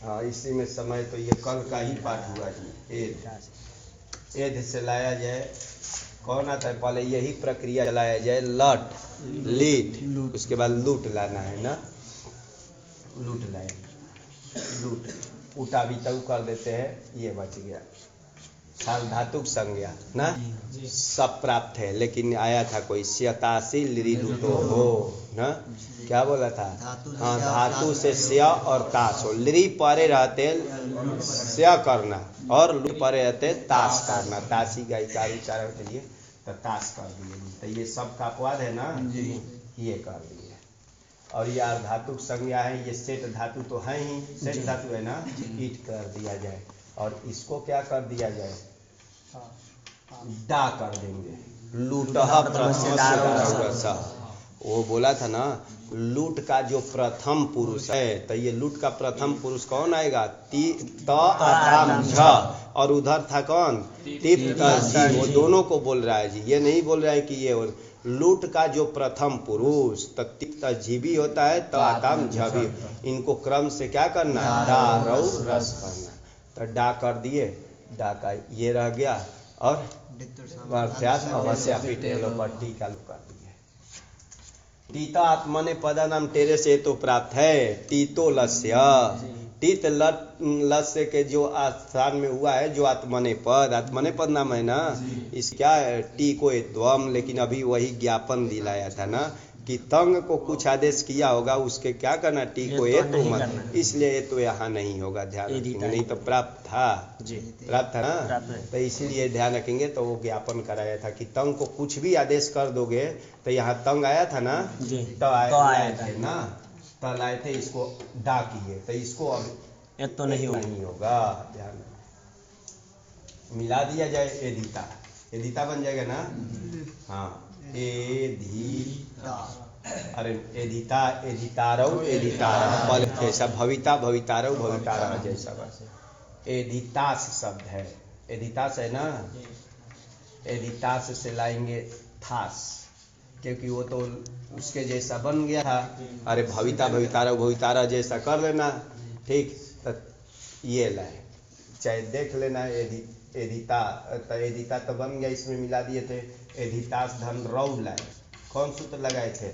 हाँ, इसी में समय तो ये कल का ही पाठ हुआ जी। एध से लाया जाए, कौन आता है पहले यही प्रक्रिया चलाया जाए, लट लीट, उसके बाद लूट लाना है ना, लूट लाएंगे, लूट उठा भी तब कर देते हैं, ये बच गया। साल धातुक संज्ञा ना सब प्राप्त है, लेकिन आया था कोई स्यतासी लिरी लूटो हो ना, क्या बोला था? हाँ, धातु से स्या और ताश हो, लिरी परे रहते स्या करना और लूट परे रहते ताश करना, ताशी का इकार उच्चारण के लिए तो ताश कर दिए। तो ये सब का अपवाद है ना, ये कर दिए। और ये धातुक संज्ञा है, ये सेठ धातु तो है ही, सेठ धातु है ना, ईट कर दिया जाए। और इसको क्या कर दिया जाए? डा कर देंगे, लूटह प्रथम। वो बोला था ना, लूट का जो प्रथम पुरुष है, तो ये लूट का प्रथम पुरुष कौन आएगा? ती त आताम झ, और उधर था कौन? तिप त जी। वो दोनों को बोल रहा है जी, ये नहीं बोल रहा है कि ये लूट का जो प्रथम पुरुष तो तिप त जी भी होता है, त आताम झ भी। इनको क्रम से क्या करना? डा रौ रस करना। तो डा कर दिए, डा का ये रह गया, और अवश्य पट्टी का कर दिए। टीता आत्मने पदा नाम टेरे से तो प्राप्त है, टीतो लस्य, टीत लस्य के जो स्थान में हुआ है, जो आत्मने पद नाम है ना, इस क्या है? टी को द्वम, लेकिन अभी वही ज्ञापन दिलाया था ना कि तंग को कुछ आदेश किया होगा, उसके क्या करना? टी को ए तो मत, इसलिए ये तो यहाँ नहीं होगा, ध्यान रखेंगे। नहीं तो प्राप्त था, प्राप्त था ना, तो इसीलिए ध्यान रखेंगे। तो वो ज्ञापन कराया था कि तंग को कुछ भी आदेश कर दोगे, तो यहाँ तंग आया था ना, तो आए थे ना, तो लाए थे, इसको डा किए, तो इसको अब तो नहीं होगा, ध्यान मिला दिया जाए, एदिता, एदिता बन जाएगा ना। हाँ, एधिता, अरे एधिता, एधितारव एधितारा, पल जैसा भविता भवितारव भवितारा जैसा, बस एधितास शब्द है, एधितास है ना, एधितास से लाएंगे थास, क्योंकि वो तो उसके जैसा बन गया था। अरे भविता भवितारव भवितारा जैसा कर लेना, ठीक, तो ये लाए, चाहे देख लेना, एधिता, तो एधिता तो बन गया, इसमें मिला दिए थे, एधितास धन रौ लाए, कौन सूत्र लगाए थे?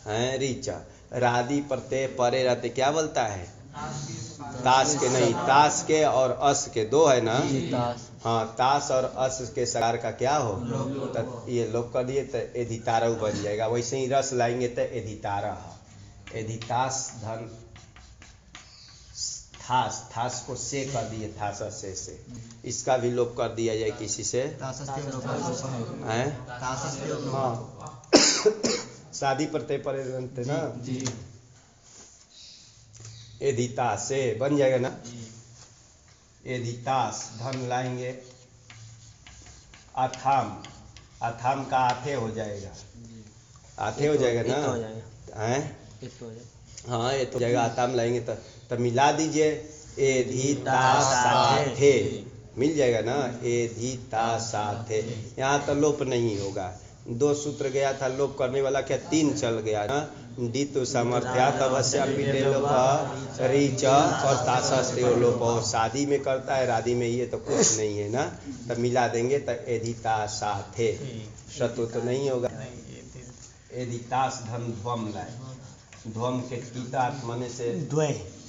हैं रीचा, राधि प्रत्यय परे रहते क्या बोलता है? ताश के नहीं, ताश के और अस के दो है ना, हाँ, ताश और अस के सकार का क्या हो? तो ये लोग कर दिए, तो एधितारा बन जाएगा। वैसे ही रस लाएंगे तो एधितारा, एधितास धन थास, थास को से कर दिए, थास से इसका भी लोप कर दिया जाए किसी से, हैं? हाँ, शादी प्रत्यय पर बनते ना, एधिता से बन जाएगा ना, एधितास धन लाएंगे, अथाम, अथाम का आथे हो जाएगा, आथे हो जाएगा ना, हैं? हाँ, ये तो जाएगा, आताम लाएंगे तो मिला दीजिए, एधिता साथे, मिल जाएगा ना, एधिता साथे। यहाँ तो लोप नहीं होगा, दो सूत्र गया था लोप करने वाला, क्या तीन चल गया ना, दितु सामर्थ्यात अवश्य पीटे लोप रीच और ताशस्ते लोप, शादी में करता है, राधि में ये तो कुछ नहीं है ना, तो मिला देंगे तो एधिता साथे, शत्रु तो नहीं होगा। एधितास धन ध्वम लाए, ध्वम के कीता मने से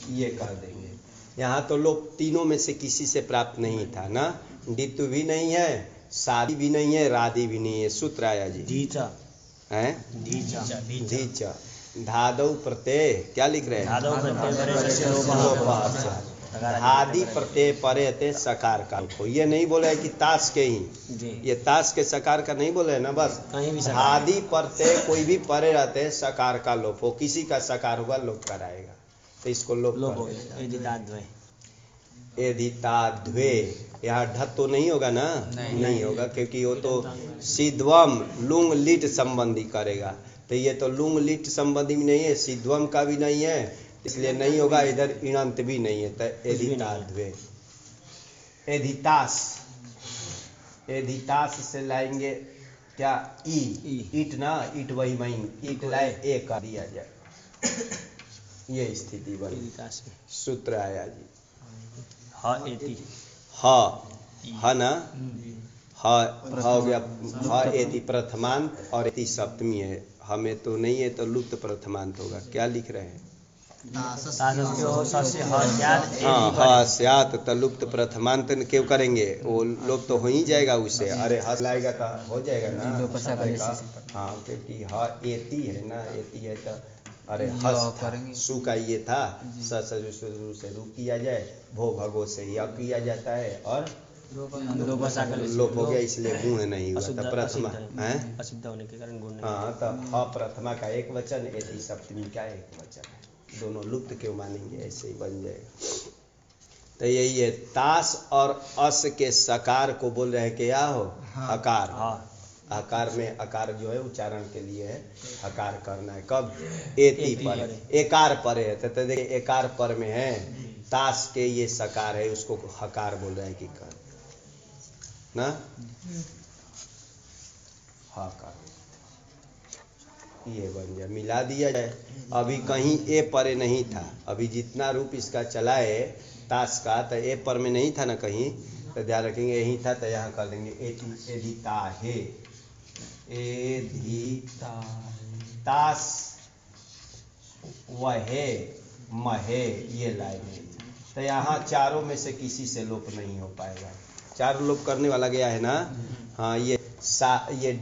ये कर देंगे। यहाँ तो लोग तीनों में से किसी से प्राप्त नहीं था ना, दितु भी नहीं है, शादी भी नहीं है, राधि भी नहीं है, सूत्र आया जी, धीचा है, धीचा, धादव प्रत्यय क्या लिख रहे हैं? आदि प्रत्यय परे थे सकार का, ये नहीं बोले है कि ताश के ही, ये ताश के सकार का नहीं बोले है ना, बस आदि प्रत्यय कोई भी परे रहते हैं, सकार का लोप हो, किसी का सकार होगा लोप कराएगा, तो इसको लोप एधिताध्वे, यहाँ ढत तो नहीं होगा ना, नहीं होगा, क्योंकि वो तो सिद्धवम लुंग लिट संबंधी करेगा, तो ये तो लुंग लिट संबंधी भी नहीं है, सिद्धवम का भी नहीं है, इसलिए नहीं होगा, इधर इणंत भी नहीं है, तो एधिताध्वे। एधितास, एधितास से लाएंगे क्या? ईट ना, ईट वही महीन, ईट लाए, ए कर दिया जाए, ये स्थिति बनी। सूत्र आया जी, ह ना, ह हो गया, ह एति प्रथमांत और एति सप्तमी है। हमें तो नहीं है तो लुप्त प्रथमांत होगा। क्या लिख रहे हैं? हाँ, हाँ स्यात तो लुप्त प्रथमांत क्यों करेंगे? वो लोप तो हो ही जाएगा उससे। अरे हस लाएगा तो हो जाएगा ना। हाँ, क्योंकि ह एति है ना, एति है तो अरे हस था, सु का ये था, स से रू किया जाए, भो भगो से य किया जाता है और लोप हो गया, इसलिए गुण नहीं हुआ। तो प्रथमा है असिद्ध होने के कारण गुण नहीं। हाँ, तो ह प्रथमा का एक वचन, एति सप्तमी का एक वचन है। दोनों लुप्त क्यों मानेंगे? ऐसे ही बन जाएगा। तो यही है, तास और अस के सकार को बोल रहे हैं क्या हो? हकार। आकार में अकार जो है उच्चारण के लिए है, हकार करना है। कब? एति पर, एकार पर है। तो देखिए एकार पर में है, तास के ये सकार है, उसको हकार बोल रहे हैं कि कर ना, हकार ये बन जाए, मिला दिया जाए। अभी कहीं ए परे नहीं था, अभी जितना रूप इसका चला है ताश का, तो ए पर में नहीं था ना कहीं, तो ध्यान रखेंगे यही था, तो यहाँ कर देंगे एधिता है, एधिता ताश वहे महे, ये लाइन है। तो यहाँ चारों में से किसी से लोप नहीं हो पाएगा। चारों लोप करने वाला गया है ना। हाँ, ये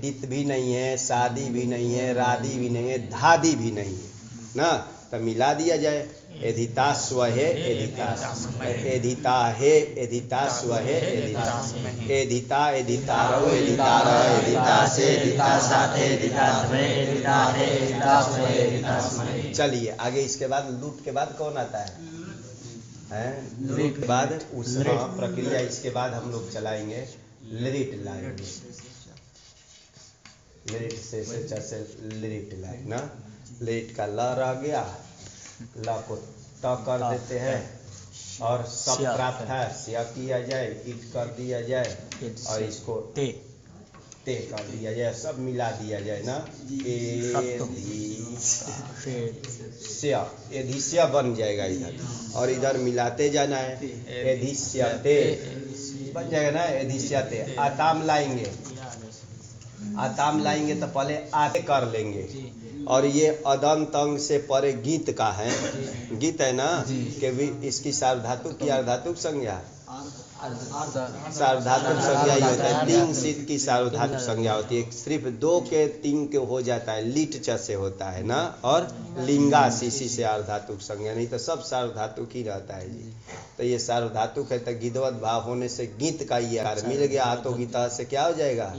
डित भी नहीं है, शादी भी नहीं है, राधी भी नहीं है, धादी भी नहीं है ना। तो मिला दिया जाए, एधिता स्वहे एधिता, एधिता है एधिता स्वहे एधिता, एधिता एधितारो एधितार, एधिता से एधिता साथे एधिता में एधिता है एधिता स्वहे एधिता। चलिए आगे, इसके बाद लूट के बाद कौन आता है? लूट के बाद उस प्रक्रिया, इसके बाद हम लोग चलाएंगे लिरिट लाएंगे, लिरिट से लिरिट लाए ना। लिरिट का ल रह गया, ल को त कर देते हैं और सब प्राप्त है सिया किया जाए, ईट कर दिया जाए और इसको ते कर दिया जाए, सब मिला दिया जाए ना। एधिस्या बन जाएगा इधर, और इधर मिलाते जाना है, एधिस्यते बन जाएगा ना, एधिस्यते। आताम लाएंगे, आताम लाएंगे तो पहले आते कर लेंगे, और ये अदंत अंग से परे गीत का है, गीत है ना, कि इसकी सार्वधातुक की अर्धातुक संज्ञा, सार्वधातुक संज्ञा ही होता है। तीन सिद्ध की सार्वधातुक संज्ञा होती है, सिर्फ दो के तीन के हो जाता है, लीट च से होता है ना, और लिंगा सीसी से अर्धातुक संज्ञा, नहीं तो सब सार्वधातुक ही रहता है जी। तो ये सार्वधातुक है, तो गीतवत भाव होने से गीत का ये आकार मिल गया, आतो गीता से क्या हो जाएगा?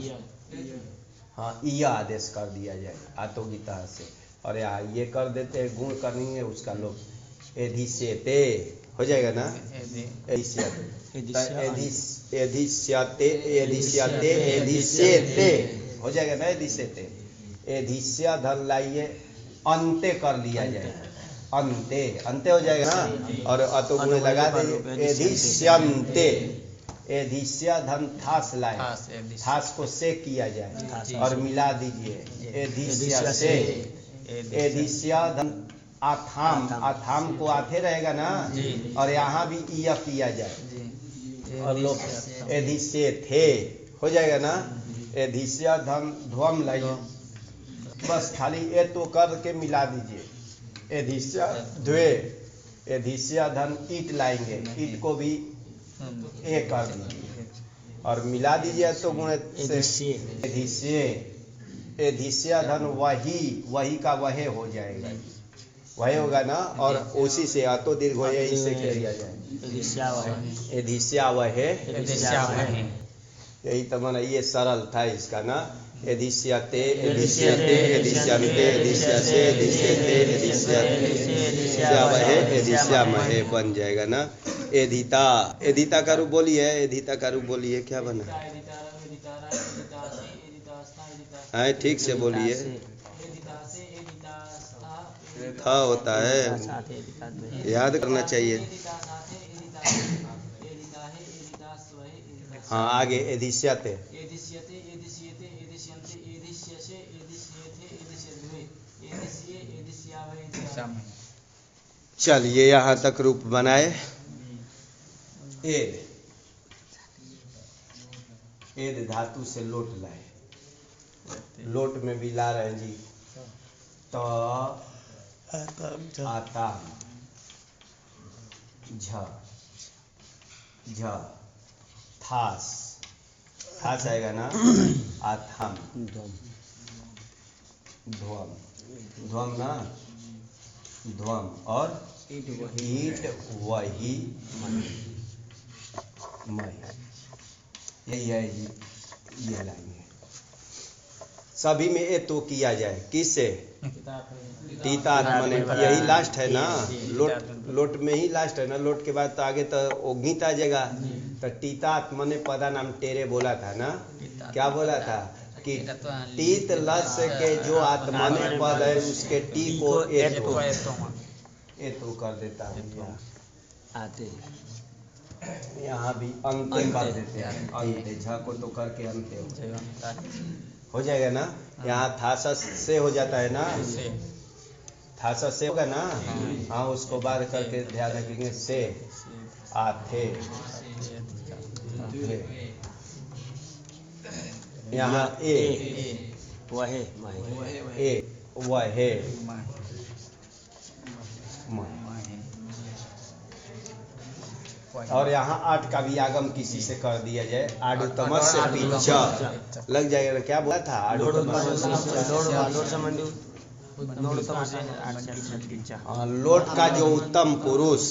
हाँ, ईया आदेश कर दिया जाए आतो गीता से, और यहाँ ये कर देते हैं, गुण करनी है उसका लोग, एधिस्यते हो जाएगा ना, एधिस्यते हो जाएगा ना, एधिस्यते। एधिस्या धन लाइए, अंते कर लिया जाए, अंते अंते हो जाएगा ना, और अतो गुण लगा दीजिए, एधिस्यन्ते, एधिस्या धन थास लाए, थास को से किया जाए और मिला दीजिए, एधिस्या से, एधिस्या धन आथाम, आथाम को आथे रहेगा ना, और यहाँ भी इया किया जाए और लोग एधिस्ये थे हो जाएगा ना, एधिस्या धन ध्वम लाइए, बस खाली ए तो करके मिला दीजिए, एधिस्या द्वे, एधिस्या धन ईट लाएंगे, ईट को भी ए कर दीजिए और मिला दीजिए, तो गुण से एधिस्ये, एधिस्या धन वही, वही का वहे हो जाएगा, वही होगा ना, और उसी से अतो दीर्घ हो इसे किया जाए, एधिस्या वहे, यही तो माना, ये सरल था इसका ना, एधिस्यते एधिस्यते एधिस्यन्ते एधिस्यसे एधिस्यते एधिस्यते वहे एधिस्या महे बन जाएगा ना। एधिता, एधिता का रूप बोलिए, एधिता का रूप बोलिए, क्या बना है? ठीक से बोलिए, था होता है, याद करना चाहिए। हाँ, आगे एधिस्यते, चलिए यहाँ तक रूप बनाए। एद, एद धातु से लोट लाए, लोट में भी ला रहे हैं जी। त आता, झ, झ, थास, थास आएगा ना, आथम, ध्वम, ध्वम ना, ध्वम, और ईट वही मई, यही है जी। ये लाएंगे सभी में ए तो किया जाए, किससे? टीतात मने यही लास्ट है ना, लोट, लोट में ही लास्ट है ना, लोट के बाद तो आगे तो वो गीत आ जाएगा। तो टीतात मने पदा नाम टेरे बोला था ना, क्या बोला था कि टीत लस के जो आत्मने पद है उसके टी को ए तो कर देता है। आते यहाँ भी अंत्य कर देते हैं, अंत्य, झ को तो करके अंत्य हो जाएगा ना। यहाँ थासस से हो जाता है ना, थासस से होगा ना। हाँ, उसको बाद करके ध्यान रखेंगे से आथे, यहाँ ए वहे ए वहे और यहाँ आठ का भी आगम किसी से कर दिया जाए, आडुतमस से पीछा लग जाएगा ना। क्या बोला था? लोट का जो उत्तम पुरुष,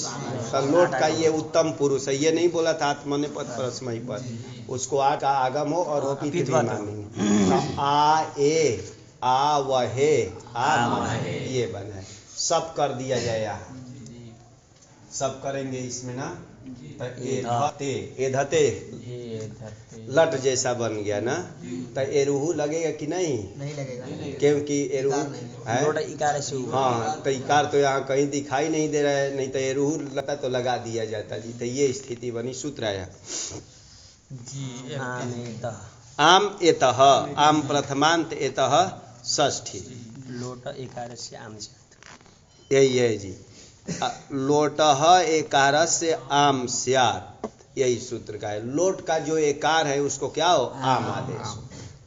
लोट का ये उत्तम पुरुष है, ये नहीं बोला था आत्मने पद परस्मयी पद, उसको आ का आगम हो और पित मानेंगे। आ ए आ वहे आ ये बना है, सब कर दिया जाए। यहाँ सब करेंगे इसमें ना। तो एधते, एधते लट जैसा बन गया ना। तो एरुहु लगेगा कि नहीं? नहीं लगेगा, क्योंकि एरुहु है। इकार से हाँ, तो इकार तो यहाँ कहीं दिखाई नहीं दे रहा है, नहीं तो एरुहु लगता तो लगा दिया जाता जी। तो ये स्थिति बनी। सूत्र आया आम एतः, आम प्रथमांत एतः षष्ठी, लोट इकार से आम से, यही है जी। लोटह एकार से आम स्यात्, यही सूत्र का है। लोट का जो एकार है उसको क्या हो? आम आदेश।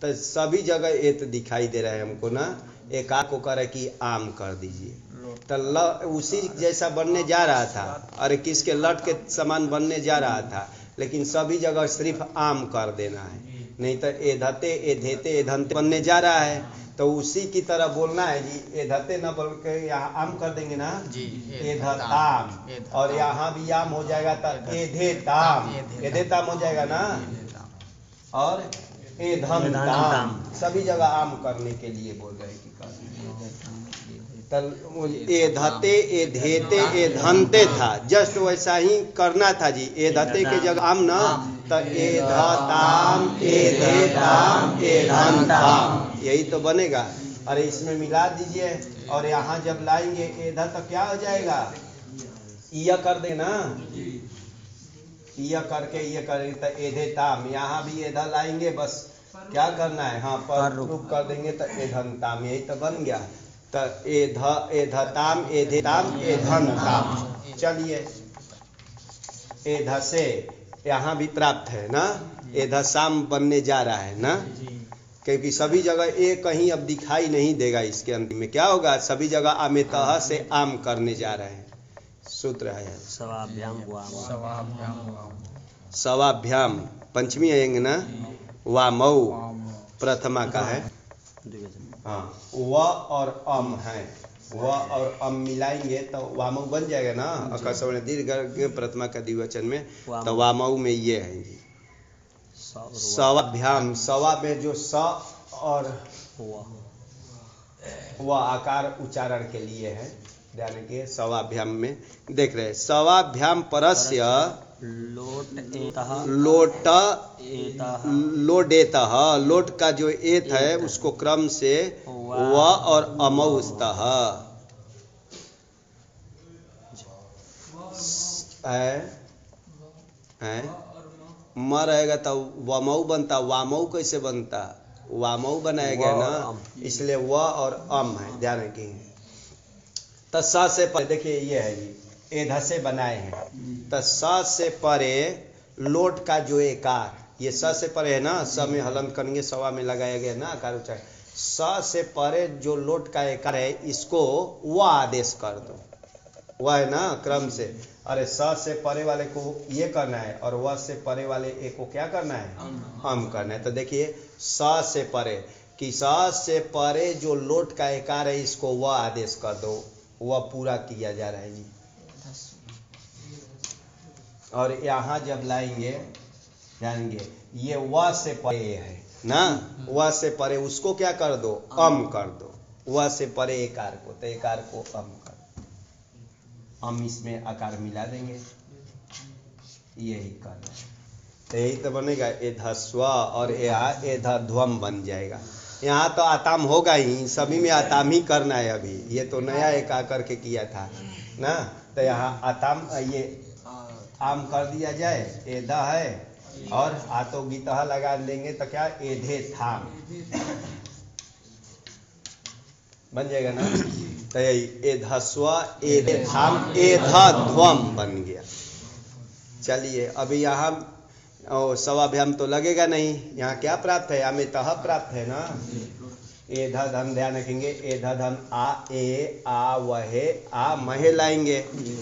तो सभी जगह एत दिखाई दे रहा है हमको ना। एकार को करे कि आम कर दीजिए। तो उसी जैसा बनने जा रहा था, अरे किसके लट के समान बनने जा रहा था, लेकिन सभी जगह सिर्फ आम कर देना है। नहीं तो एधते एधेते एधंते बनने जा रहा है, तो उसी की तरह बोलना है जी। एधते न बोल के यहाँ आम कर देंगे ना जी, एधताम, और यहाँ भी आम हो जाएगा तो एधेताम, एधेताम हो जाएगा ना। और एधंताम, सभी जगह आम करने के लिए बोल रहे कि एधते एधेते एधंते था, जस्ट वैसा ही करना था जी। एधते के जगह आम ना, तो एधताम एधेताम एधंताम, यही तो बनेगा। अरे इसमें मिला दीजिए, और यहाँ जब लाएंगे एधा तो क्या हो जाएगा? यह कर देना, यह करके ये करेंगे तो एधेताम। यहाँ भी एधा लाएंगे, बस क्या करना है, हाँ पर रूप कर देंगे तो एधंताम, यही तो बन गया। तो एधताम एधेताम एधंताम। चलिए एधसे यहाँ भी प्राप्त है ना, एधसाम बनने जा रहा है ना, क्योंकि सभी जगह ए कहीं अब दिखाई नहीं देगा। इसके अंत में क्या होगा? सभी जगह आमेतः से आम करने जा रहे हैं। सूत्र है सवाभ्याम, पंचमी आएंगे ना, वामौ प्रथमा का है। हाँ, व और अम है, व और अम मिलाएंगे तो वामौ बन जाएगा ना। अकस्मण दीर्घ प्रथमा का द्विवचन में, तो वामौ में ये है जी। सवाभ्याम, सवा में जो स और व आकार उच्चारण के लिए है, ध्यान रखिए। सवाभ्याम में देख रहे हैं, सवाभ्याम परस्य लोट लोडेतः, लोट का जो एत है उसको क्रम से व और अमौस्तः है। म रहेगा तो वमऊ बनता, वामऊ कैसे बनता? वामऊ बनाया गया ना, इसलिए व और अम है, ध्यान रखेंगे। तो स से परे देखिए ये है जी, एध से बनाए हैं। तो स से परे लोट का जो एकार, ये स से परे है ना, स में हलंत करेंगे, सवा में लगाया गया ना आकार उच्चारण। स से परे जो लोट का एकार है, इसको वह आदेश कर दो। वह है ना क्रम से, अरे स से परे वाले को ये करना है और वह से परे वाले ए को क्या करना है, हम करना है। तो देखिए स से परे, कि स से परे जो लोट का एकार है, इसको वह आदेश कर दो, वह पूरा किया जा रहा है जी। और यहाँ जब लाएंगे जानेंगे, ये वह से परे है ना, वह से परे उसको क्या कर दो, अम कर दो। वह से परे एकार को, तो एकार को अम कर दो, हम इसमें आकार मिला देंगे, यही करना है। तो यही तो बनेगा एधस्व, और यहाँ एधध्वम बन जाएगा। यहाँ तो आताम होगा ही, सभी में आताम ही करना है। अभी ये तो नया एक आकर के किया था ना, तो यहाँ आताम ये आम कर दिया जाए, एधा है और आतो गीतः लगा देंगे तो क्या एधे थाम बन जाएगा ना। तो यही एधस्व एधे थाम एधध्वम बन गया। चलिए अभी यहाँ सवाभ्याम तो लगेगा नहीं, यहाँ क्या प्राप्त है, अमितः प्राप्त है ना। एधा धन ध्यान रखेंगे, एधा धन आ ए आ वहे आ महे लाएंगे,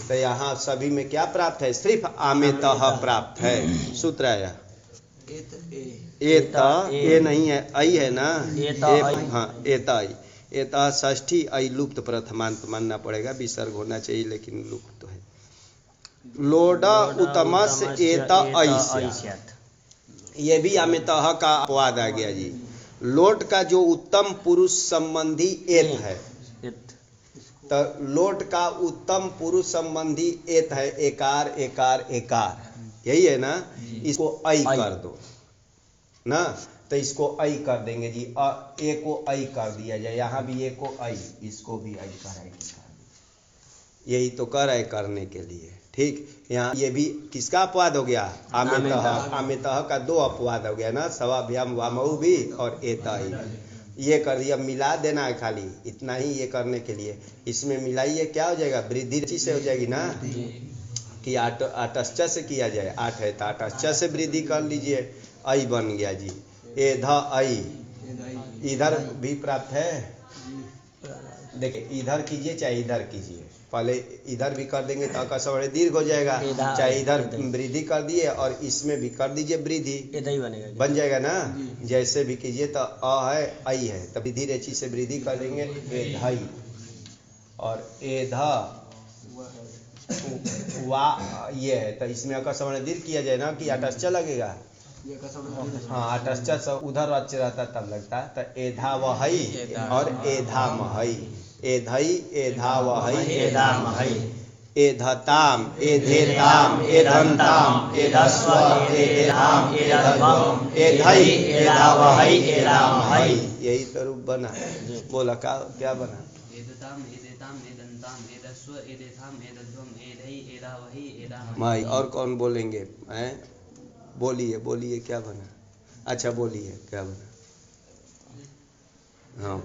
तो यहाँ सभी में क्या प्राप्त है, सिर्फ आमेतः प्राप्त है। सूत्र आया ए नहीं है, आई है ना, हाँ एता आई, एता षष्ठी आई लुप्त प्रथमांत मानना पड़ेगा, विसर्ग होना चाहिए लेकिन लुप्त है। लोडा उत्तमस एता ऐस्यात्, ये भी अमितः का अपवाद आ गया जी। लोट का जो उत्तम पुरुष संबंधी एत है, तो लोट का उत्तम पुरुष संबंधी एत है, एकार एकार एकार, यही है ना। इसको ऐ कर दो ना, तो इसको ऐ कर देंगे जी। ए को ऐ कर दिया जाए, यहाँ भी ए को ऐ, इसको भी ऐ कराएंगे, यही तो कर है करने के लिए। ठीक, यहाँ ये भी किसका अपवाद हो गया, आमेतः। आमेतः का दो अपवाद हो गया ना, सवाभ्याम वामऊ भी और एता ही, ये कर दिया। मिला देना है खाली इतना ही, ये करने के लिए इसमें मिलाइए, क्या हो जाएगा, वृद्धि से हो जाएगी ना, कि आटश्च से किया जाए, आठ है तो आटश्च से वृद्धि कर लीजिए, ऐ बन गया जी। एधा ऐ, इधर भी प्राप्त है, देखिए इधर कीजिए चाहे इधर कीजिए, पहले इधर भी कर देंगे तो अकस्मात दीर्घ हो जाएगा, चाहे इधर वृद्धि कर दिए और इसमें भी कर दीजिए वृद्धि, बन जाएगा ना। जैसे भी कीजिए तो अ है ऐ है, तो वृद्धि रेची से वृद्धि कर देंगे एधई, और एधा वा ये है, तो इसमें अकस्मात दीर्घ किया जाए ना, कि आटश्च लगेगा, हाँ आटश्च सब उधर अच्छे रहता तब लगता, तो एधा वही और एधा महई, एधई एधा वही एधा महई, एधताम एधेताम एधंताम एधस्व एधेधाम एधध्वम एधई एधा वही एधा महई, यही तो रूप बना। बोला क्या बना, एधताम एधेताम एधंताम एधस्व एधेधाम एधध्वम एधई एधा वही एधा महई। और कौन बोलेंगे, हैं बोलिए बोलिए क्या बना, अच्छा बोलिए क्या बना। हाँ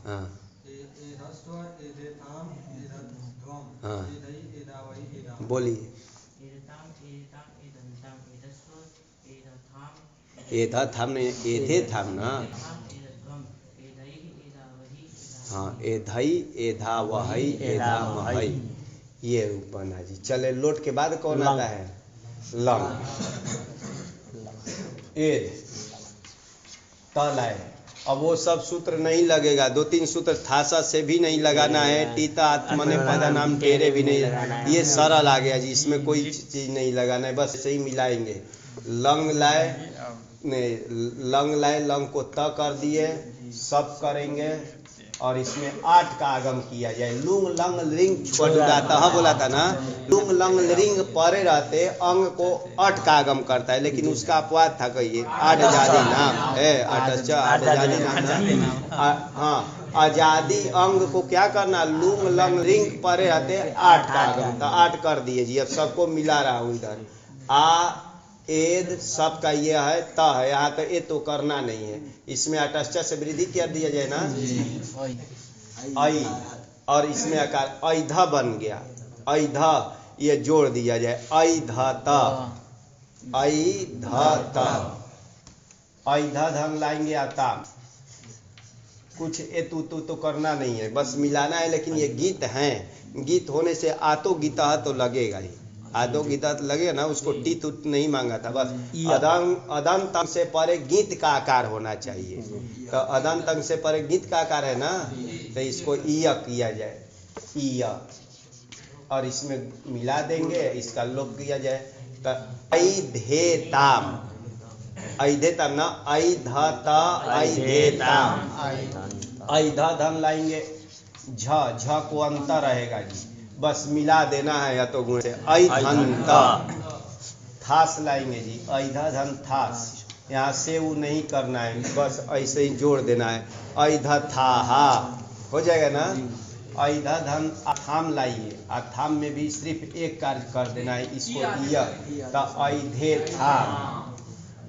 हाँ हाँ बोलिए, एधा थाम ने एधे थाम ना, हाँ एधई एधा वही एधा महई, ये रूप बना जी। चले लोट के बाद कौन आता है, लंग, एध तल है। अब वो सब सूत्र नहीं लगेगा, दो तीन सूत्र थासा से भी नहीं लगाना है, टीता आत्मने पदा नाम टेरे भी नहीं, ये सरल आ गया जी, इसमें कोई चीज नहीं लगाना है, बस ऐसे ही मिलाएंगे। लंग लाए, लंग लाए, लंग को त कर दिए, सब करेंगे, और इसमें 8 का आगम किया जाए। लुंग लंग लिंग छोड़ता बोला था ना, लुंग लंग लिंग परे रहते अंग को 8 का आगम करता है, लेकिन उसका अपवाद था, कहिए आजादी नाम है, आजादी नाम, हाँ आजादी अंग को क्या करना, लुंग लंग लिंग परे रहते 8 का आगम, तो 8 कर दिए जी। अब सबको मिला रहा हूँ इधर, आ एद सबका ये है त है, यहाँ तो ए तो करना नहीं है, इसमें अटस्चा से वृद्धि कर दिया जाए ना, ऐ, और इसमें आकार ऐध बन गया, ऐध ये जोड़ दिया जाए, ऐधत, ऐधत, ऐध धन लाएंगे आता, कुछ ए तू तो करना नहीं है, बस मिलाना है। लेकिन ये गीत हैं, गीत होने से आतो गीता तो लगेगा ही, आदो गीता तो लगेगा ना, उसको टी तुट नहीं मांगा था, बस अदंत से परे गीत का आकार होना चाहिए। तो अदंत से परे गीत का आकार है ना, तो इसको इय किया जाए, इय, और इसमें मिला देंगे, इसका लोप किया जाए। तो ऐधेताम, ऐधेताम ना, ऐधत ऐधेताम, ऐध धन लाएंगे, झ को अंतर रहेगा जी, बस मिला देना है या तो गुण से, ऐधंत, थास लाएंगे जी, ऐध धन थास, यहाँ से वो नहीं करना है, बस ऐसे ही जोड़ देना है, ऐध थाहा हो जाएगा ना। ऐध धन अथाम लाइए, अथाम में भी सिर्फ एक कार्य कर देना है, इसको इय, तो ऐधे थाम।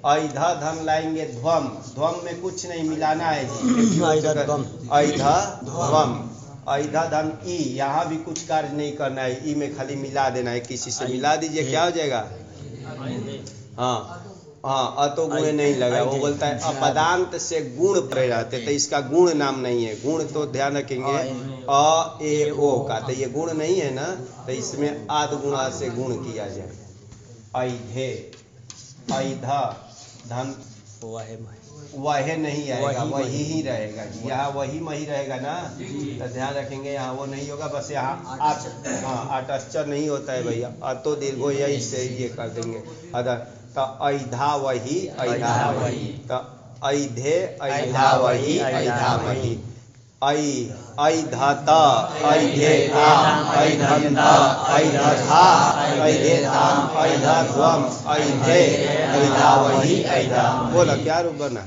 ऐध धन लाएंगे ध्वम, ध्वम में कुछ नहीं मिलाना है जी, ऐध ध्वम, ऐध धन ई, यहाँ भी कुछ कार्य नहीं करना है, ई में खाली मिला देना है, किसी से मिला दीजिए, क्या हो जाएगा। हाँ हाँ, अतो गुण नहीं लगा, वो बोलता है अपदांत से गुण पड़े रहते, तो इसका गुण नाम नहीं है, गुण तो ध्यान रखेंगे अ ए ओ का, तो ये गुण नहीं है ना, तो इसमें आद गुणा से गुण किया जाए, ऐधे, ऐध धन वह नहीं आएगा, वही ही रहेगा जी, यहाँ वही मही रहेगा ना, तो ध्यान रखेंगे, यहाँ वो नहीं होगा, बस यहाँ आटश्चर नहीं होता है भैया, अतो दीर्घो यही से ये कर देंगे अदर, तो ऐधा वही, ऐधा वही, तो ऐधे ऐधा वही, ऐधा वही, ऐधत ऐधेताम, ऐधंत ऐधथा ऐधेताम, ऐधध्वम ऐधे ऐधा वही, ऐधा। बोला क्या रूप बना,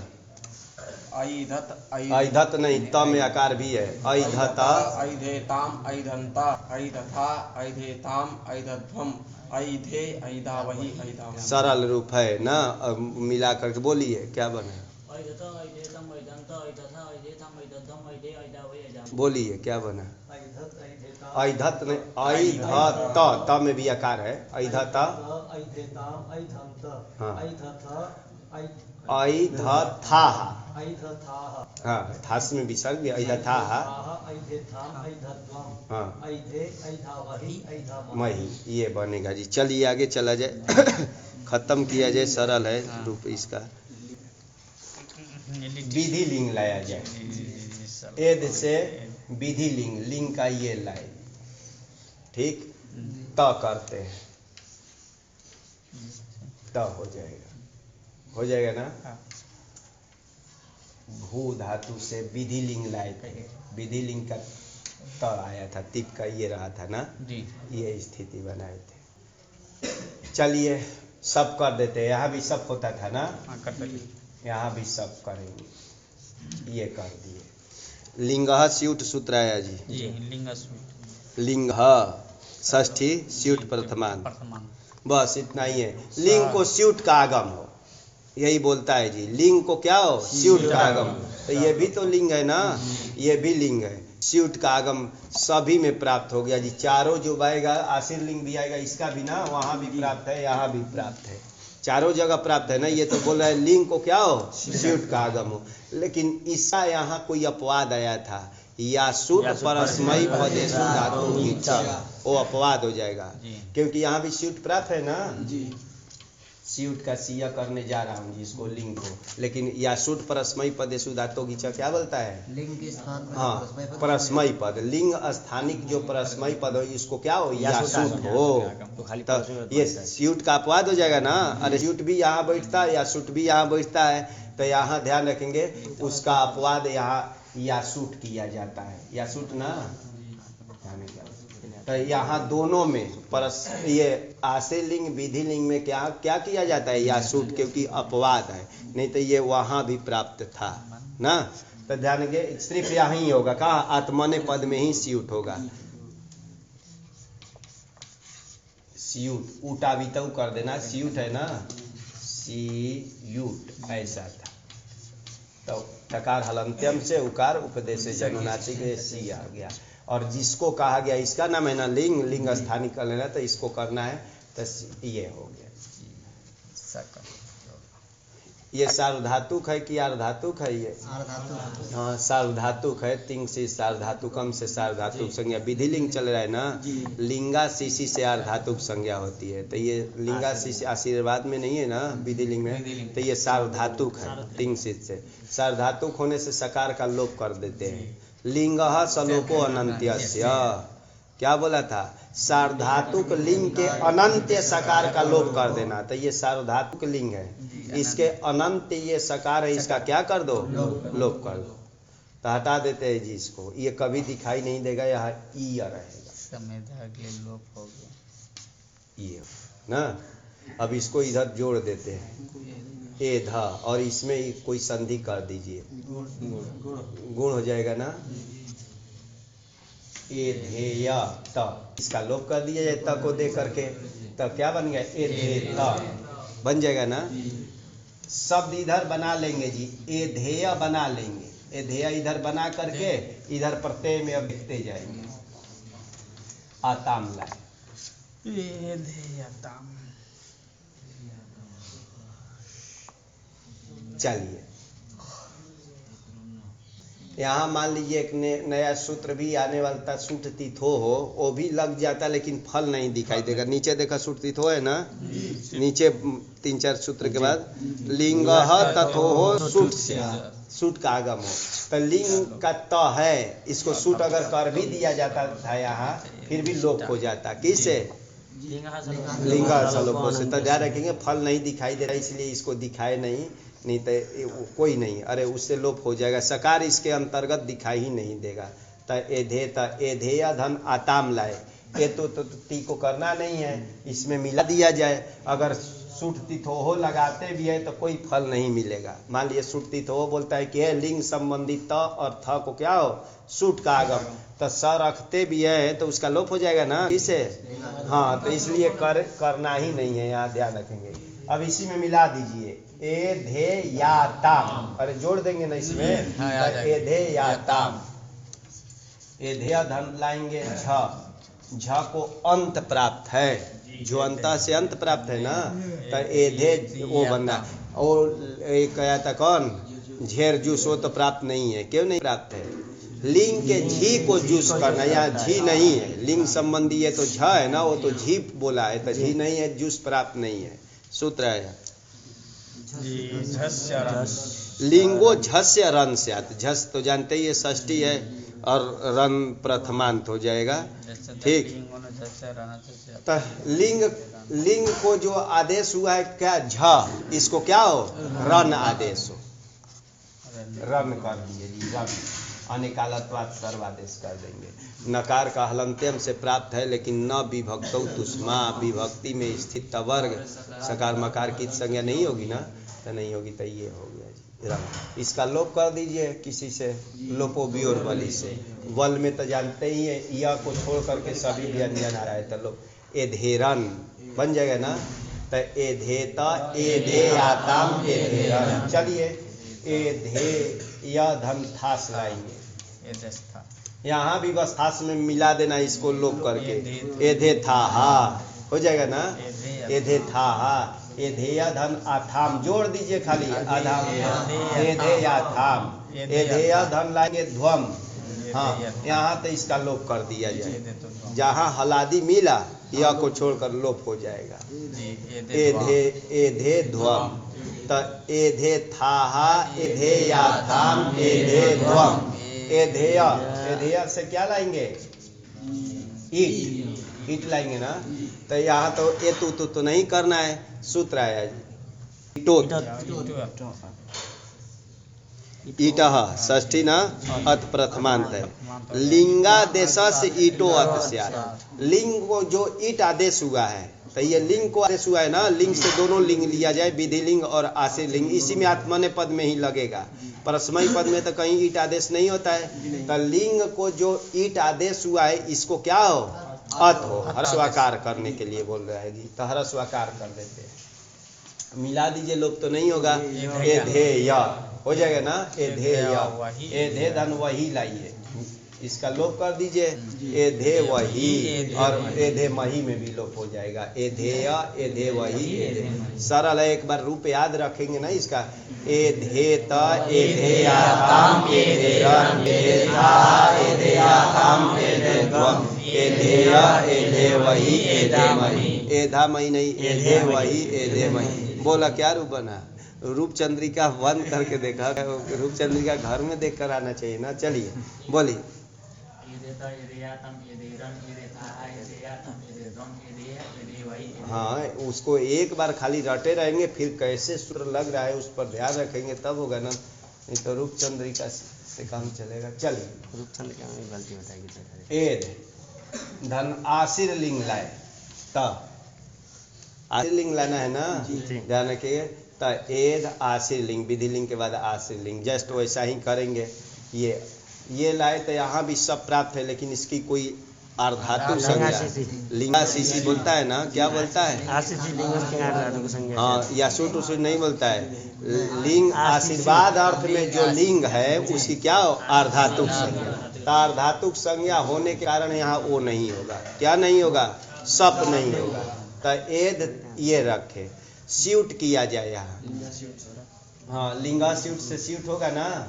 ऐधत नहीं, त में आकार भी है, ऐधत ऐधेताम, ऐधंता ऐधथा ऐधेताम, ऐधध्वम ऐधे ऐधा वही, ऐधा। सरल रूप है ना, मिला करके बोलिए क्या बना, बोलिए क्या बना, ऐधत नहीं, ऐधत, त में भी आकार है, ऐधत, ऐधथा, हाँ थास में विसर्ग भी, ऐधथा, हाँ मही, ये बनेगा जी। चलिए आगे चला जाए, खत्म किया जाए, सरल है रूप इसका। विधि लिंग लाया जाए, एद से विधि लिंग, लिंग का ये लाए, ठीक, त करते हैं, त हो जाएगा ना। भू धातु से विधि लिंग लाए थे, विधि लिंग का त आया था, तिप का ये रहा था ना, ये स्थिति बनाए थे। चलिए सब कर देते हैं, यहाँ भी सब होता था ना, यहाँ भी सब करेंगे, ये कर दिए। लिंग स्यूट सूत्र आया जी, लिंग षष्ठी स्यूट प्रथमान, बस इतना ही है। लिंग को स्यूट का आगम हो, यही बोलता है जी, लिंग को क्या हो, स्यूट का आगम, तो ये भी तो लिंग है ना, ये भी लिंग है, स्यूट का आगम सभी में प्राप्त हो गया जी। चारों जो आएगा, आशीर लिंग भी आएगा, इसका भी ना वहाँ भी प्राप्त है, यहाँ भी प्राप्त है, चारों जगह प्राप्त है ना। ये तो बोल रहा है लिंग को क्या हो, स्यूट का आगम हो, लेकिन इसका यहाँ कोई अपवाद आया था, या सूट परस्मयी पदेषु धातु इच्छ, वो अपवाद हो जाएगा, क्योंकि यहाँ भी स्यूट प्राप्त है ना जी। स्यूट का सिया करने जा रहा हूँ जी इसको, लिंग को, लेकिन या सूट परस्मयी पदेषु धातु इच्छ क्या बोलता है, लिंग के स्थान पर हाँ परस्मयी पद, लिंग स्थानिक जो परस्मयी पद हो इसको क्या हो, या सूट हो, तो ये स्यूट का अपवाद हो जाएगा ना। अरे स्यूट भी यहाँ बैठता है, या सूट भी यहाँ बैठता है, तो यहाँ ध्यान रखेंगे उसका अपवाद यहाँ या सूट किया जाता है, या सूट ना, तो यहाँ दोनों में परस ये आश्रय लिंग विधि लिंग में क्या क्या किया जाता है, या सूट, क्योंकि अपवाद है, नहीं तो ये वहाँ भी प्राप्त था ना। तो ध्यान देंगे सिर्फ यहाँ ही होगा, कहा आत्मने पद में ही स्यूट होगा, स्यूट उटा भी तो कर देना, स्यूट है ना, सीयूट ऐसा था। तो टकार हलंत्यम से उकार उपदेश जनुनाति के सी आ गया। और जिसको कहा गया इसका नाम है ना लिंग, लिंग स्थानिक कर लेना, तो इसको करना है तो ये हो गया। ये सार्वधातुक है कि आर्धातुक है? ये हाँ सार्वधातुक है। तिंग से सार्वधातुकम से सार्वधातुक संज्ञा, विधिलिंग चल रहा है ना, लिंगा सीसी से आर्धातुक संज्ञा होती है। तो ये लिंगा सीसी आशीर्वाद में नहीं है ना, विधिलिंग में, तो ये सार्वधातुक है। तिंग से सार्वधातुक होने से सकार का लोप कर देते हैं। लिंगः सलोपो अनंत्यस्य, क्या बोला था? सार्वधातुक लिंग के अनंत्य सकार का लोप कर देना। तो ये सार्वधातुक लिंग है, इसके अनंत ये सकार है, इसका क्या कर दो? लोप कर दो। तो हटा देते हैं जी इसको, ये कभी दिखाई नहीं देगा, यहाँ ई रहेगा, लोप हो गया ये ना। अब इसको इधर जोड़ देते हैं, ए धा, और इसमें कोई संधि कर दीजिए, गुण हो जाएगा ना। ए धेय त, इसका लोप कर दिया जाए त को दे करके, तब क्या बन गया? ए धे त बन जाएगा ना। शब्द इधर बना लेंगे जी, ए धेय बना लेंगे, ए धेय इधर बना करके इधर प्रत्यय में अब लिखते जाएंगे। आताम लाए, चलिए यहाँ मान लीजिए एक नया सूत्र भी आने वाला था, सुट तिथो हो, वो भी लग जाता लेकिन फल नहीं दिखाई देगा। नीचे देखा सुट तिथो है ना, नीचे 3-4 सूत्र के बाद लिंग तथो हो सुट से, सुट का आगम हो, तो लिंग का त है, इसको सुट अगर कर भी दिया जाता था यहाँ फिर भी लोप हो जाता। किससे? लिंगा सलोपो से। तो ध्यान रखेंगे फल नहीं दिखाई दे रहा, इसलिए इसको दिखाए नहीं तो कोई नहीं, अरे उससे लोप हो जाएगा। सकार इसके अंतर्गत दिखाई ही नहीं देगा। तो एधेय धन आताम लाए, ये तो ती को करना नहीं है, इसमें मिला दिया जाए। अगर सुट तिथोहो लगाते भी है तो कोई फल नहीं मिलेगा। मान लीजिए सुट तिथोहो बोलता है कि है लिंग संबंधी त और थ को क्या हो? सुट का आगम, तो स रखते भी है तो उसका लोप हो जाएगा ना, इसे हाँ, तो इसलिए करना ही नहीं है, यहाँ ध्यान रखेंगे। अब इसी में मिला दीजिए ए धे या ताम, अरे जोड़ देंगे ना इसमें, ए धे या ताम, ए धे धन लाएंगे झ, झ को अंत प्राप्त है, जो अंत से अंत प्राप्त है ना, तो ए धे वो बनना। और एक कहा था कौन? झेर जूस, वो तो प्राप्त नहीं है। क्यों नहीं प्राप्त है? लिंग के झी को जूस करना, यहाँ झी नहीं है, लिंग संबंधी ये तो झ है ना, वो तो झी बोला है, तो झी नहीं है, जूस प्राप्त नहीं है। सूत्र है लिंगो झस्य रन से आते, झस तो जानते ही है षष्ठी है और रन प्रथमांत हो जाएगा, ठीक। तो लिंग को जो आदेश हुआ है क्या? झ, इसको क्या हो? रन आदेश हो, रन कर दिए जी, रन अनिकालत्वात् सर्वादेश कर देंगे। नकार का हलंत्यम से प्राप्त है, लेकिन न विभक्तौ तुष्मा, विभक्ति में स्थित वर्ग सकार मकार की संज्ञा नहीं होगी ना, तो नहीं होगी, तो ये हो गया जी रंग। इसका लोप कर दीजिए किसी से, लोपो वियोर बलि से। वल में तो जानते ही है, या को छोड़ करके सभी व्यंजन आ रहा है, तो लोप एधेरन बन जाएगा ना। तो एधेता एधेयाताम एधेरन। चलिए एधे या धन थास लाएंगे, यहाँ भी बस थास में मिला देना, इसको लोप करके एधे था हा हो जाएगा ना, एधे था हा। एधेया धन आथाम जोड़ दीजिए खाली, आधाम एधेया थाम, एधेया धन लाएंगे ध्वम, हाँ यहाँ तो इसका लोप कर दिया जाए, जहाँ हलादी मिला यह को छोड़कर लोप हो जाएगा। एधे ध्वम, तो एधे थाहा एधेया थाम एधे ध्वम। एधेय से क्या लाएंगे? ईट, ईट लाएंगे ना। तो यहाँ तो एतु तो नहीं करना है, सूत्र आया जी ईटोत, ईटः षष्ठी न अत प्रथमांत है। लिंगादेश से ईटो अत स्यात्, लिंग को जो ईट आदेश हुआ है, तो ये लिंग को आदेश हुआ है ना, लिंग से दोनों लिंग लिया जाए, विधि लिंग और आश्रय लिंग, इसी में आत्मने पद में ही लगेगा। परस्मयी पद में तो कहीं ईट आदेश नहीं होता है। तो लिंग को जो ईट आदेश हुआ है, इसको क्या हो? अत हो, ह्रस्वाकार करने के लिए बोल रहा है जी, तो ह्रस्वाकार कर देते हैं। मिला दीजिए, लोप तो नहीं होगा। एधेय हो जाएगा ना, एधेय, एधे धन वही लाइए, इसका लोप कर दीजिए, एधे वही, और एधे मही में भी लोप हो जाएगा, एधेय एधे वही एधे। सरल है, एक बार रूप याद रखेंगे ना इसका, एधेत एधेयाताम एधेरन एधेथा एधेयाताम एधेध्वम एधेय एधे वही एधे मही, एधा मही नहीं, एधे वही एधे मही। बोला क्या रूप बना? रूप चंद्रिका बंद करके देखा, रूप चंद्रिका घर में देख कर आना चाहिए ना। चलिए बोलिए। हाँ, उसको एक बार खाली रटे रहेंगे, फिर कैसे सूत्र लग रहा है उस पर ध्यान रखेंगे, तब होगा ना, नहीं तो रूप चंद्रिका से काम चलेगा। चलिए, रूप चंद्रिका में गलती बताएगी। एद धन आशीर लिंग लाए, त आशीर लिंग लाना है ना, ध्यान रखिए। तो एद आशीर लिंग, विधि लिंग के बाद आशीर लिंग, जस्ट वैसा ही करेंगे। ये लाए तो यहाँ भी सब प्राप्त है, लेकिन इसकी कोई अर्धातु संज्ञा, लिंगाशीषी बोलता है ना, क्या बोलता है? हाँ, या सूट उसूट नहीं बोलता है। लिंग आशीर्वाद अर्थ में जो लिंग है उसकी क्या अर्धातुक संज्ञा, तो अर्धातुक संज्ञा होने के कारण यहाँ वो नहीं होगा। क्या नहीं होगा? सप नहीं होगा। तो एद ये रखे, स्यूट किया जाए यहाँ। हाँ, लिंगा स्यूट से स्यूट होगा ना,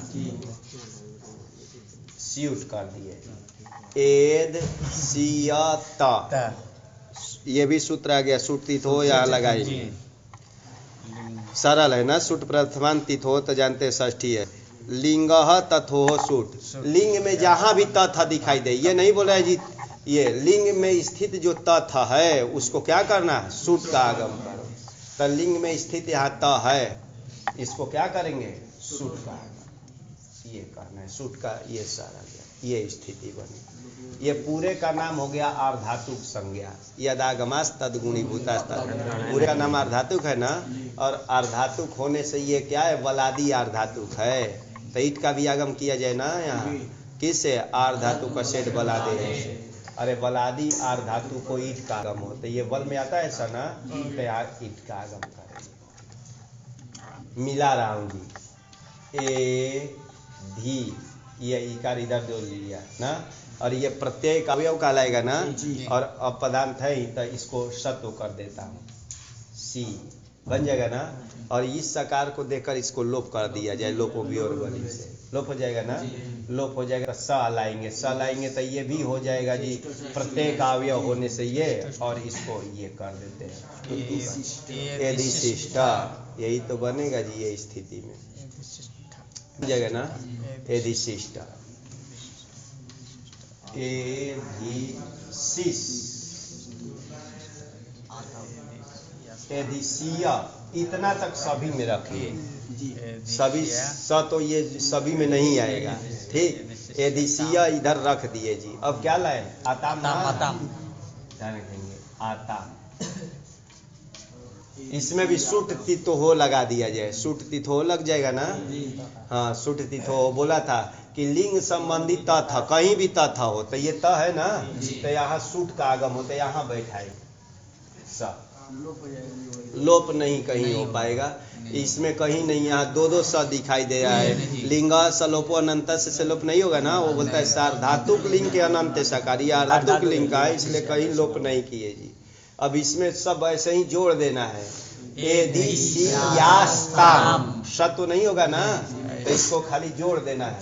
स्यूट कर दिए। एद सियत, ये भी सूत्र आ गया, सुट तिथ हो यहाँ लगाइए, सरल है ना। सुट प्रथमांत तिथ हो तो जानते हैं षष्ठी है। लिंग तथो सुट, लिंग में जहां भी तथ दिखाई दे, ये नहीं बोला है जी, ये लिंग में स्थित जो तथ है उसको क्या करना है? सूट का आगम करो। तो लिंग में स्थित यहाँ त है, इसको क्या करेंगे? सूट का आगम, ये करना है। सूट का ये सारा गया, ये स्थिति बनी। ये पूरे का नाम हो गया अर्धातुक संज्ञा, यदागमास तदगुणीभूता। पूरे का नाम अर्धातुक है ना, और अर्धातुक होने से ये क्या है? वलादी अर्धातुक है। तो ईट का भी आगम किया जाए ना यहाँ, किससे? अर्धातुक का सेठ बला दे। अरे बलादी अर्धातु को ईट का आगम हो, तो ये बल में आता है सना, तो यहाँ ईट का आगम करेंगे। मिला रहा हूँ जी, ए धी, ये इकार इधर जोड़ लिया ना, और ये प्रत्यय का अवयव कहलाएगा ना, और अपदांत है तो इसको सत्व कर देता हूँ, सी बन जाएगा ना। और इस सकार को देकर इसको लोप कर दिया जाए, लोपोवियोर बलि से लोप हो जाएगा ना, लोप हो जाएगा। तो स लाएंगे, स लाएंगे तो ये भी हो जाएगा जी, प्रत्यय का अवयव होने से ये, और इसको ये कर देते हैं एधिशिष्ट, यही तो बनेगा जी ये स्थिति में, बन जाएगा ना एधिशिष्ट। एधिसिया, इतना तक सभी में रखिए, सभी स तो ये सभी में नहीं आएगा, ठीक। एधिसिया इधर रख दिए जी। अब क्या लाए? आताम, ध्यान रखेंगे, आताम। इसमें भी सुट तिथो हो लगा दिया जाए, सुट तिथो हो लग जाएगा ना। हाँ, सुट तिथो हो बोला था कि लिंग संबंधी त था, कहीं भी त था हो, तो ये त है ना, तो यहाँ सुट का आगम हो, तो यहाँ बैठाए स, लोप नहीं कहीं हो पाएगा इसमें, कहीं नहीं। यहाँ दो दो स दिखाई दे रहा है। लिंगा सलोपो अनंत से लोप नहीं होगा ना, वो बोलता है सार्धातुक लिंग के अनंत सकारी, अर्धातुक लिंग का है, इसलिए कहीं लोप नहीं किए जी। अब इसमें सब ऐसे ही जोड़ देना है, एधिसियास्ताम, स तो नहीं होगा ना, तो इसको खाली जोड़ देना है,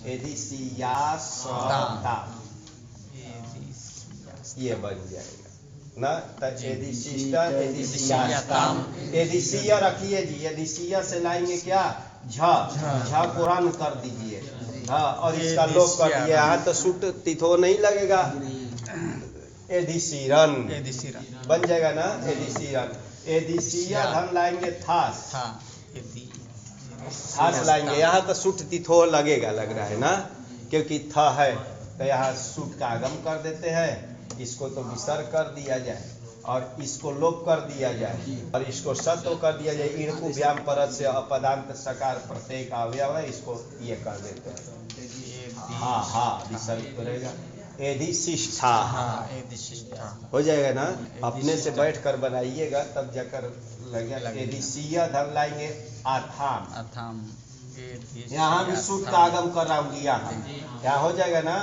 एधिसियास्ताम, ये बन जाएगा ना। तो एधिशिष्टा एधिसियास्ताम, एधिसिया रखिए जी, एधिसिया से लाएंगे क्या? झ, झ को रन कर दीजिए, हाँ, और इसका लोप कर दिए। यहाँ तो सुट तिथो नहीं लगेगा, एधिसीरन बन जाएगा ना, एधिसीरन। एधिसिया धन लाएंगे थास, थास लाएंगे, यहाँ तो सुट तिथो लगेगा, लग रहा है ना, क्योंकि थ है, तो यहाँ सुट का आगम कर देते हैं। इसको तो विसर्ग कर दिया जाए, और इसको लोप कर दिया जाए, और इसको सत्व कर दिया जाए। इणकु व्याम परत से अपदांत सकार प्रत्यय का अवयव है, इसको ये कर देते हैं, हाँ हाँ विसर्ग करेगा, एधिशिष्ठा हो जाएगा ना। अपने से बैठ कर बनाइएगा, तब जाकर लग गया। एदिशीय धन लाएंगे आथाम, अथम यहाँ भी सूट का आगम कर रहा हूँ यहाँ, क्या हो जाएगा ना,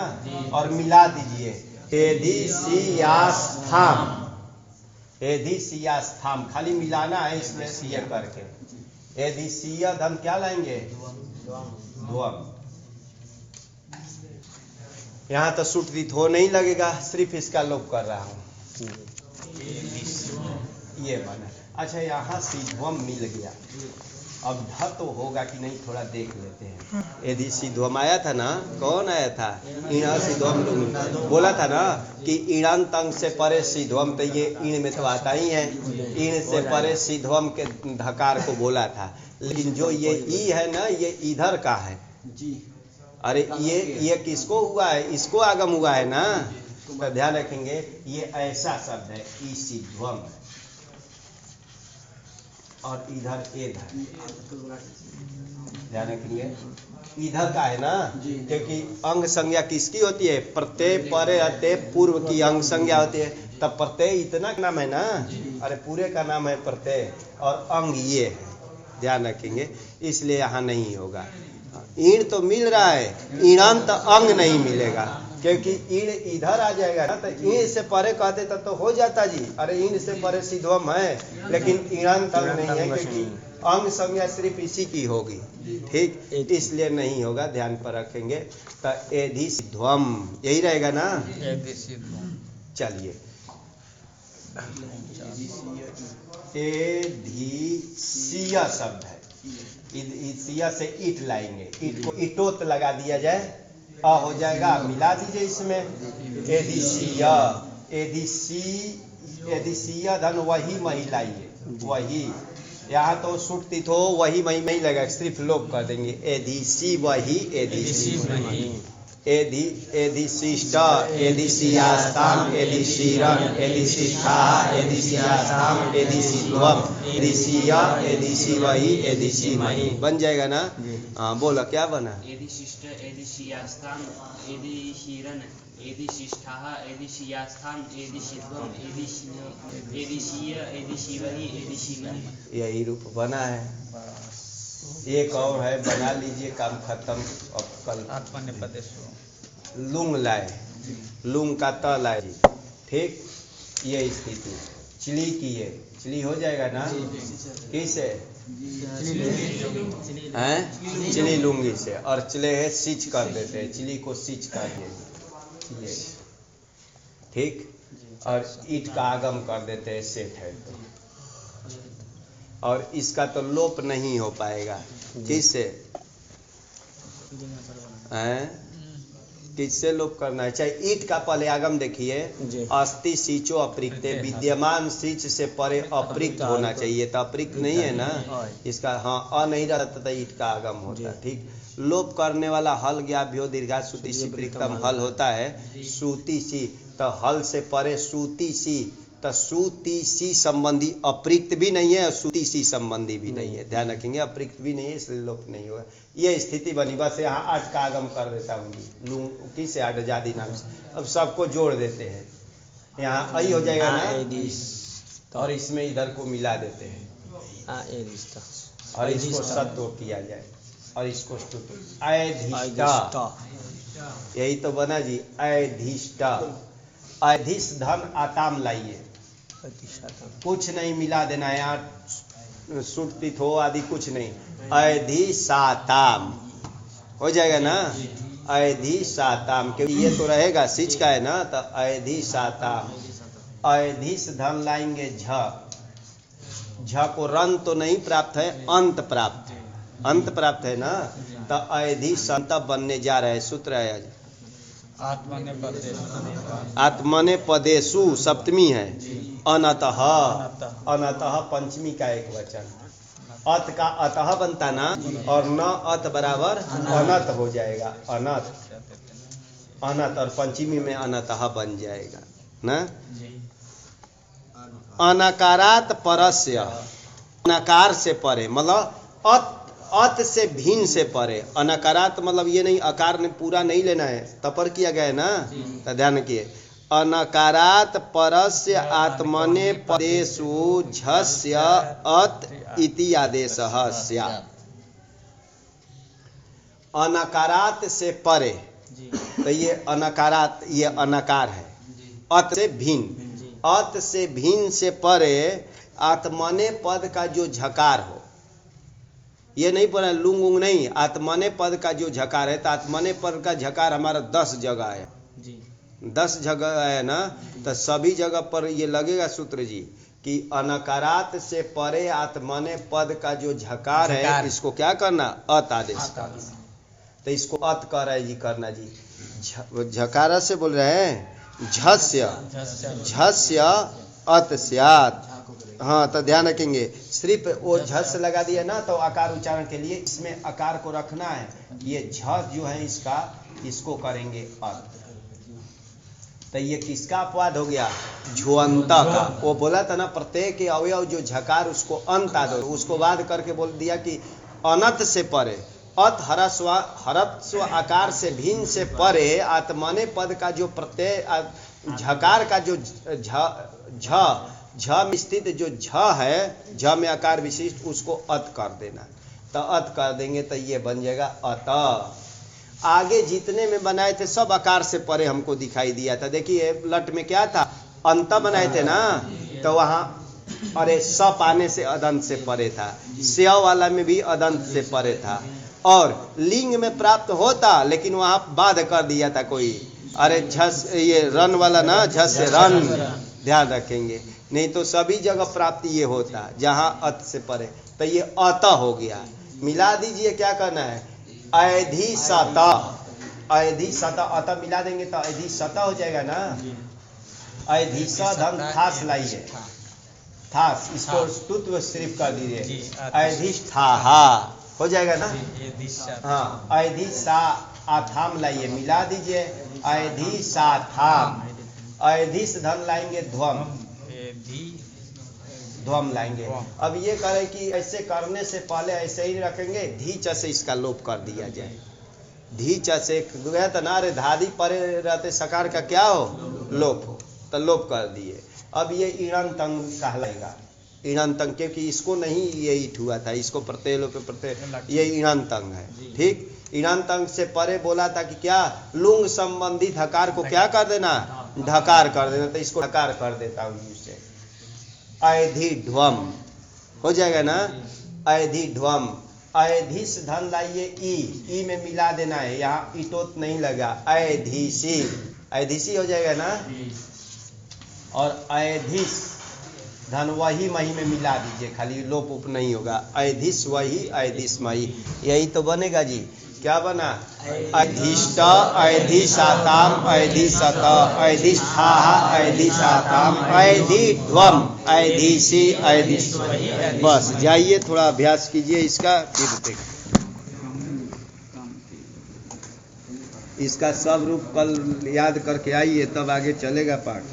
और मिला दीजिए एदिशियास्थाम, एदिशियास्थाम, खाली मिलाना है इसमें ये करके। एदिशीय धन क्या लाएंगे, ध्वम। यहाँ तो सूट दी हो नहीं लगेगा, सिर्फ इसका लोप कर रहा हूँ, ये बना। अच्छा यहाँ सिध्वम मिल गया, अब ध तो होगा कि नहीं थोड़ा देख लेते हैं। यदि सिध्वम आया था ना, कौन आया था, ईणा सिध्वम बोला था ना कि ईणांत अंग से परे सिध्वम, तो ये ईण में तो आता ही है, ईण से परे सिध्वम के धकार को बोला था। लेकिन जो ये ई है ना, ये इधर का है जी। अरे ये किसको हुआ है, इसको आगम हुआ है ना, तो ध्यान रखेंगे ये ऐसा शब्द है ई सिध्वम है, और इधर एधर, ध्यान रखेंगे इधर का है ना, क्योंकि अंग संज्ञा किसकी होती है, प्रत्यय परे अते पूर्व की अंग संज्ञा होती है, तब प्रत्यय इतना का नाम है ना, अरे पूरे का नाम है प्रत्यय, और अंग ये है, ध्यान रखेंगे, इसलिए यहाँ नहीं होगा। ईण तो मिल रहा है, ईणांत अंग नहीं मिलेगा, क्योंकि ईण इधर आ जाएगा ना, तो ईण से परे कहते तब तो हो जाता जी, अरे ईण से परे सिध्वम है, लेकिन ईणांत अंग नहीं है, क्योंकि अंग संज्ञा सिर्फ इसी की होगी, ठीक, इसलिए नहीं होगा, ध्यान पर रखेंगे। तो एधि सिध्वम यही रहेगा ना, चलिए एधिशीय शब्द है, सिया से ईट लाएंगे, ईट को इटोत लगा दिया जाए, अ हो जाएगा, मिला दीजिए इसमें एदिशीय, एदिशीय धन वही मही लाइए, वही, यहाँ तो सुटती तो वही मही में ही लगा, सिर्फ लोप कर देंगे, एदिशी वही, एदिशी मही, एदिशिष्ट, एदिशियास्ताम, एदिशीरन, एदिशिष्ठा, एदिशियास्ताम, एदिशिध्वम, एदिशीय, एदिशी वही, एदिशी मही, बन जाएगा ना। हाँ बोलो क्या बना, एदिशिष्ट, एदिशियास्ताम, एदिशीरन, एदिशिष्ठाः, एदिशियास्थाम, एदिशिध्वम, एदिशीय, एदिशीवहि, एदिशीमहि, यही रूप बना है। एक और है, बना लीजिए, काम खत्म। अब कल लुंग लाए, लुंग का त लाए, ठीक, ये स्थिति चिली की है, चिली हो जाएगा ना, किसे हैं, चिली लुंगी से, और चिले है सींच कर देते हैं, चिली को सींच कर देते, ये ठीक, और ईट का आगम कर देते हैं, सेठ है तो, और इसका तो लोप नहीं हो पाएगा, किससे हैं, किससे लोप करना है, चाहे ईट का पहले आगम देखिए, अस्ति सींचो अप्रिक्ते, विद्यमान सींच से परे अप्रिक्त होना चाहिए, तो अप्रिक्त नहीं है ना, इसका हाँ अ नहीं रहता तो ईट का आगम होता, ठीक। लोप करने वाला हल ज्ञाभ्यो दीर्घा श्रुति सी प्रिक्तम हल होता है, श्रुति सी, तो हल से परे श्रुति सी, तो श्रुति सी संबंधी अप्रिक्त भी नहीं है और श्रुति सी संबंधी भी नहीं है, ध्यान रखेंगे, अप्रिक्त भी नहीं है, इसलिए लोप नहीं होगा, ये स्थिति बनी। बस यहाँ आठ का आगम कर देता हूँ, लूँ किसे आठ जाति नाम से, अब सबको जोड़ देते हैं, यहाँ आई हो जाएगा ना, और इसमें इधर को मिला देते हैं, और इसको सत्व किया जाए, और इसको अयधिष्ठ, यही तो बना जी, अयधिष्ठ, अयधिष्ठ धन आताम लाइए, कुछ नहीं मिला देना है, यहाँ सुटती हो आदि कुछ नहीं, अयधिशाताम हो जाएगा ना, अयधिशाताम, क्योंकि ये तो रहेगा सिच का है ना, तो अयधिशाताम, अयधिश धन लाएंगे झ, झ को रन तो नहीं प्राप्त है, अंत प्राप्त है, अंत प्राप्त है ना, तो अयधिश अंत बनने जा रहे हैं, सूत्र है आत्मने पदेशु, सप्तमी है, अनतः, अनतः पंचमी का एक वचन, अत का अतः बनता ना, और न अत बराबर अनत हो जाएगा, अनत, अनत, और पंचमी में अनतः बन जाएगा ना। अनकारात परस्य, अनकार से परे, मतलब अत से भिन्न से परे, अनकारात मतलब ये नहीं, अकार ने पूरा नहीं लेना है, तपर किया गया है ना, तो ध्यान किए, अनकारात् परस्य आत्मने पदेषु झस्य अत इति आदेशः स्यात्। अनकारात से परे, तो ये अनकारात, ये अनकार है। अत से भिन्न, अत से भिन्न से परे आत्मने पद का जो झकार हो, ये नहीं पढ़ा लुंग उंग नहीं, आत्मने पद का जो झकार है, तो आत्मने पद का झकार हमारा 10 जगह है जी, 10 जगह है ना, तो सभी जगह पर ये लगेगा सूत्र जी कि अनकारात से परे आत्मने पद का जो झकार है, इसको क्या करना, अत आदेश करना। तो इसको अत कर रहा है जी, करना जी, झकारा से बोल रहे हैं झस्य, झस्य अत स्यात्। हाँ, तो ध्यान रखेंगे, सिर्फ वो झस लगा दिया ना, तो आकार उच्चारण के लिए इसमें आकार को रखना है। ये झ जो है इसका, इसको करेंगे अत। तो ये किसका अपवाद हो गया, झुअंत का। वो बोला था ना प्रत्येक अवयव जो झकार उसको अंत आदो, उसको बाद करके बोल दिया कि अनत से परे, अत हरस्व आकार से भिन्न से परे आत्मने पद का जो प्रत्यय झकार का जो झ में स्थित जो झ है, झ में आकार विशिष्ट, उसको अत कर देना। तो अत कर देंगे तो ये बन जाएगा अत। आगे जितने में बनाए थे सब आकार से परे हमको दिखाई दिया था। देखिए लट में क्या था, अंत बनाए थे ना, तो वहाँ अरे स पाने से अदंत से परे था, स्या वाला में भी अदंत से परे था, और लिंग में प्राप्त होता लेकिन वहाँ बाध कर दिया था कोई, अरे झस ये रन वाला ना, झस से रन, ध्यान रखेंगे, नहीं तो सभी जगह प्राप्ति ये होता जहाँ अत से परे। तो ये अत हो गया, मिला दीजिए, क्या करना है, ऐधि सत, ऐधि सत, अत मिला देंगे तो ऐधि सत हो जाएगा ना। ऐधि धन थास लाइए, थास, इसको स्तुत्व सिर्फ कर दीजिए, ऐधिष्ठाहा हो जाएगा ना। हाँ, ऐधि सा आथाम लाइए, मिला दीजिए, ऐधि साथाम, ऐधिस धन लाएंगे ध्वम, ध्वम लाएंगे। अब ये करें कि ऐसे करने से पहले ऐसे ही रखेंगे, धीच से इसका लोप कर दिया जाए, धीच से गया तो ना, रे धादी परे रहते सकार का क्या हो, लोप हो, तो लोप कर दिए। अब ये ईणंतंग कहलाएगा, ईणंतंग, क्योंकि इसको नहीं ये ईट हुआ था, इसको प्रत्यय लोप प्रत्यय, ये ईणंतंग है। ठीक, ईणंतंग से परे बोला था कि क्या, लुंग संबंधित हकार को क्या कर देना, ढकार कर देना, तो इसको ढकार कर देता हूँ इससे, ऐधि ध्वम हो जाएगा ना, ऐधि ध्वम। ऐधिस धन लाइए, ई में मिला देना है, यहाँ इटोत नहीं लगा, ऐधिसी, ऐधिसी हो जाएगा ना, और ऐधिस धन वही मही में मिला दीजिए, खाली लोप उप नहीं होगा, ऐधिस वही, ऐधिस मही, यही तो बनेगा जी। क्या बना, अधिष्ठ, ऐधिसाताम, ऐधिसत, ऐधिष्ठाः, ऐधिसाताम, ऐधिध्वम, ऐधिसी, ऐधिस। बस जाइए थोड़ा अभ्यास कीजिए इसका, फिर देखिए इसका सब रूप कल याद करके आइए, तब आगे चलेगा पाठ।